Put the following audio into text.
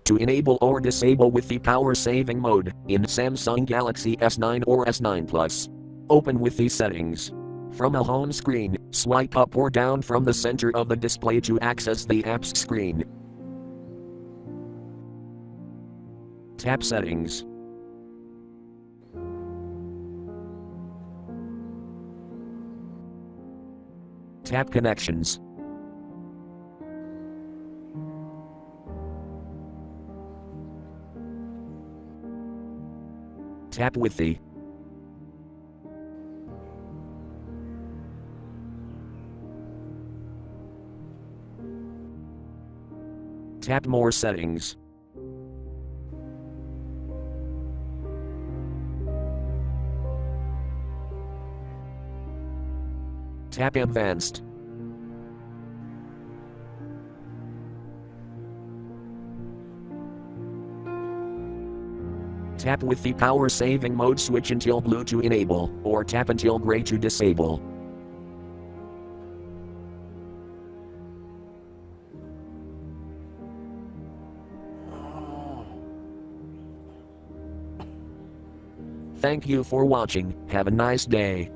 To enable or disable with the power saving mode in Samsung Galaxy S9 or S9 Plus. Open with the settings. From a home screen, swipe up or down from the center of the display to access the apps screen. Tap Settings. Tap Connections. Tap Wi-Fi. Tap More Settings. Tap Advanced. Tap with the power saving mode switch until blue to enable, or tap until gray to disable. Thank you for watching, have a nice day.